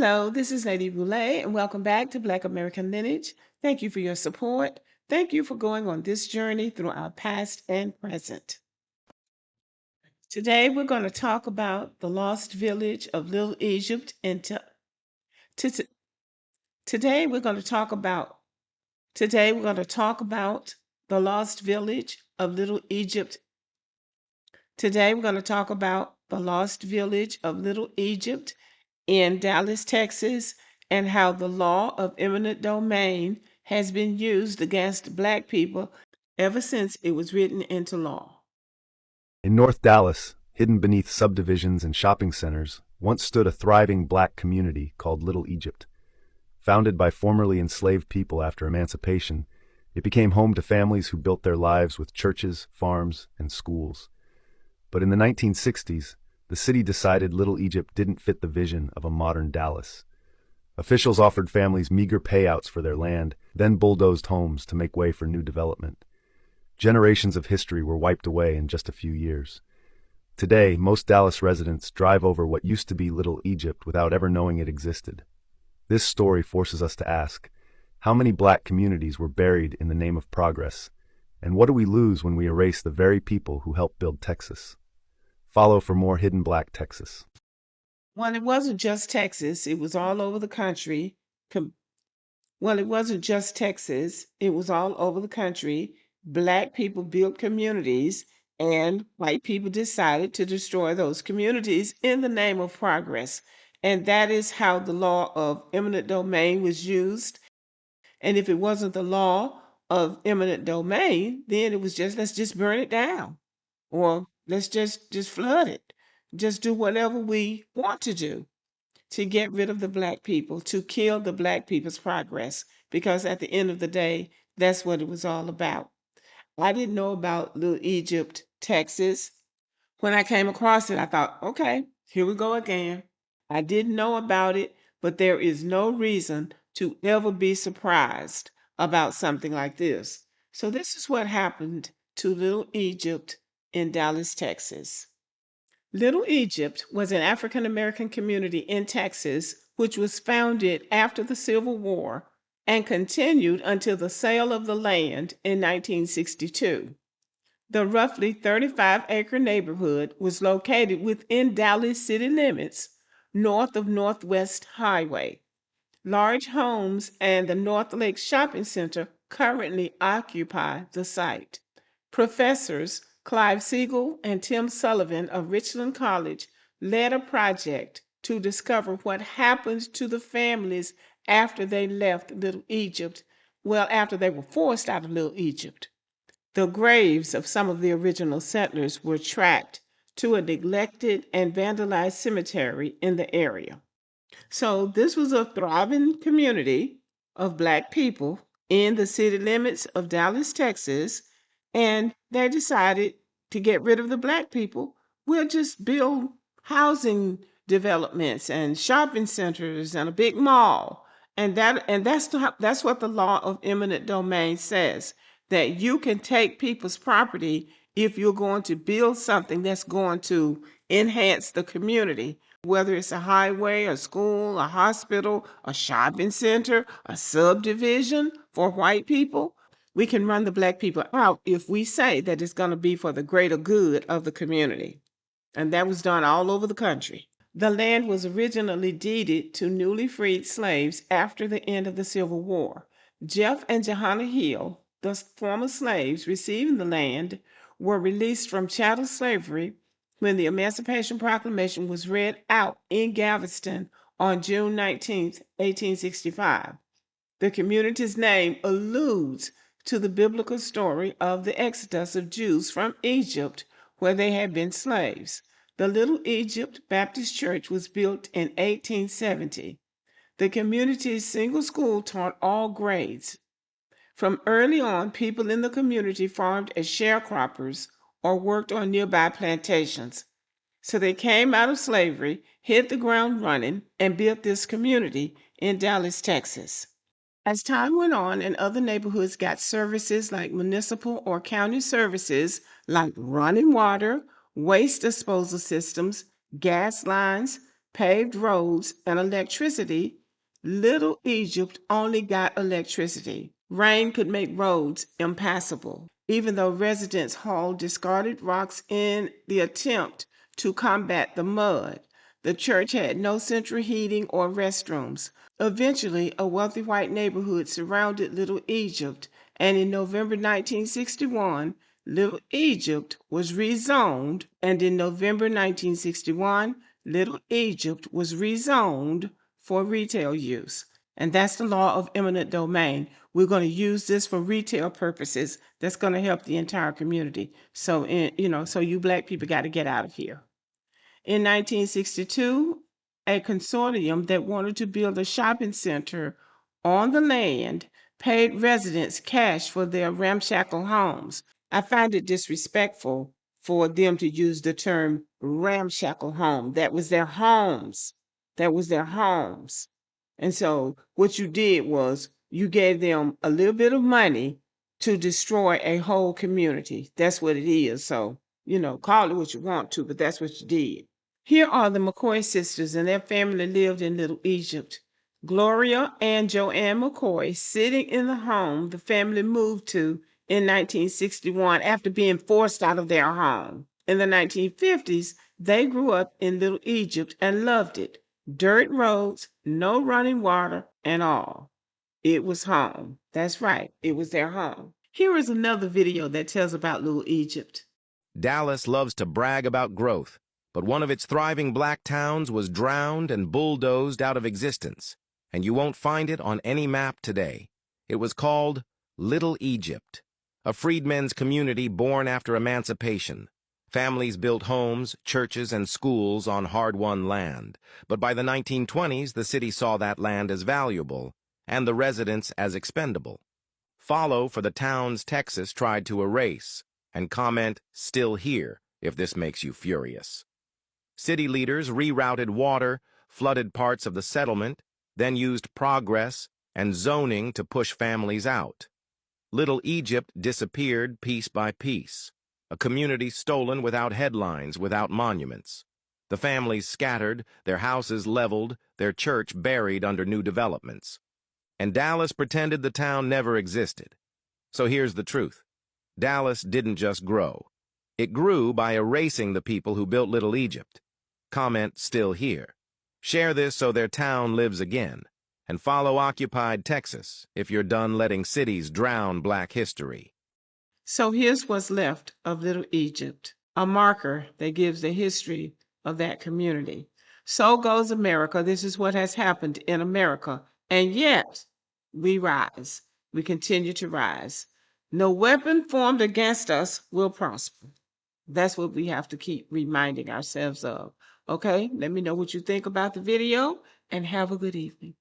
Hello, this is Lady Boulay, and welcome back to Black American Lineage. Thank you for your support. Thank you for going on this journey through our past and present. Today, we're going to talk about the lost village of Little Egypt. To- to- today, we're going to talk about the lost village of Little Egypt. Today, we're going to talk about the lost village of Little Egypt in Dallas, Texas, and how the law of eminent domain has been used against Black people ever since it was written into law. In North Dallas, hidden beneath subdivisions and shopping centers, once stood a thriving Black community called Little Egypt. Founded by formerly enslaved people after emancipation, it became home to families who built their lives with churches, farms, and schools. But in the 1960s, the city decided Little Egypt didn't fit the vision of a modern Dallas. Officials offered families meager payouts for their land, then bulldozed homes to make way for new development. Generations of history were wiped away in just a few years. Today, most Dallas residents drive over what used to be Little Egypt without ever knowing it existed. This story forces us to ask, how many Black communities were buried in the name of progress? And what do we lose when we erase the very people who helped build Texas? Follow for more Hidden Black Texas. Well, it wasn't just Texas, it was all over the country. It wasn't just Texas, it was all over the country. Black people built communities, and white people decided to destroy those communities in the name of progress. And that is how the law of eminent domain was used. And if it wasn't the law of eminent domain, then it was just, let's just burn it down, or let's just flood it. Just do whatever we want to do to get rid of the Black people, to kill the Black people's progress, because at the end of the day, that's what it was all about. I didn't know about Little Egypt, Texas. When I came across it, I thought, okay, here we go again. I didn't know about it, but there is no reason to ever be surprised about something like this. So, this is what happened to Little Egypt in Dallas, Texas. Little Egypt was an African American community in Texas which was founded after the Civil War and continued until the sale of the land in 1962. The roughly 35-acre neighborhood was located within Dallas city limits, north of Northwest Highway. Large homes and the North Lake Shopping Center currently occupy the site. Professors Clive Siegel and Tim Sullivan of Richland College led a project to discover what happened to the families after they left Little Egypt, well, after they were forced out of Little Egypt. The graves of some of the original settlers were tracked to a neglected and vandalized cemetery in the area. So this was a thriving community of Black people in the city limits of Dallas, Texas, and they decided to get rid of the Black people. We'll just build housing developments and shopping centers and a big mall. That's what the law of eminent domain says, that you can take people's property if you're going to build something that's going to enhance the community, whether it's a highway, a school, a hospital, a shopping center, a subdivision for white people. We can run the Black people out if we say that it's going to be for the greater good of the community. And that was done all over the country. The land was originally deeded to newly freed slaves after the end of the Civil War. Jeff and Johanna Hill, the former slaves receiving the land, were released from chattel slavery when the Emancipation Proclamation was read out in Galveston on June 19, 1865. The community's name alludes to the biblical story of the exodus of Jews from Egypt, where they had been slaves. The Little Egypt Baptist Church was built in 1870. The community's single school taught all grades. From early on, people in the community farmed as sharecroppers or worked on nearby plantations. So they came out of slavery, hit the ground running, and built this community in Dallas, Texas. As time went on and other neighborhoods got services like municipal or county services like running water, waste disposal systems, gas lines, paved roads, and electricity, Little Egypt only got electricity. Rain could make roads impassable, even though residents hauled discarded rocks in the attempt to combat the mud. The church had no central heating or restrooms. Eventually, a wealthy white neighborhood surrounded Little Egypt, and in November 1961, Little Egypt was rezoned, and in November 1961, Little Egypt was rezoned for retail use. And that's the law of eminent domain. We're going to use this for retail purposes. That's going to help the entire community. So, so you black people got to get out of here. In 1962, a consortium that wanted to build a shopping center on the land paid residents cash for their ramshackle homes. I find it disrespectful for them to use the term ramshackle home. That was their homes. That was their homes. And so what you did was you gave them a little bit of money to destroy a whole community. That's what it is. So, call it what you want to, but that's what you did. Here are the McCoy sisters, and their family lived in Little Egypt. Gloria and Joanne McCoy sitting in the home the family moved to in 1961 after being forced out of their home. In the 1950s, they grew up in Little Egypt and loved it. Dirt roads, no running water, and all. It was home. That's right, it was their home. Here is another video that tells about Little Egypt. Dallas loves to brag about growth, but one of its thriving black towns was drowned and bulldozed out of existence, and you won't find it on any map today. It was called Little Egypt, a freedmen's community born after emancipation. Families built homes, churches, and schools on hard-won land, but by the 1920s the city saw that land as valuable and the residents as expendable. Follow for the towns Texas tried to erase, and comment "still here" if this makes you furious. City leaders rerouted water, flooded parts of the settlement, then used progress and zoning to push families out. Little Egypt disappeared piece by piece, a community stolen without headlines, without monuments. The families scattered, their houses leveled, their church buried under new developments. And Dallas pretended the town never existed. So here's the truth. Dallas didn't just grow. It grew by erasing the people who built Little Egypt. Comment "still here." Share this so their town lives again. And follow Occupied Texas if you're done letting cities drown black history. So here's what's left of Little Egypt, a marker that gives the history of that community. So goes America. This is what has happened in America. And yet, we rise. We continue to rise. No weapon formed against us will prosper. That's what we have to keep reminding ourselves of. Okay, let me know what you think about the video, and have a good evening.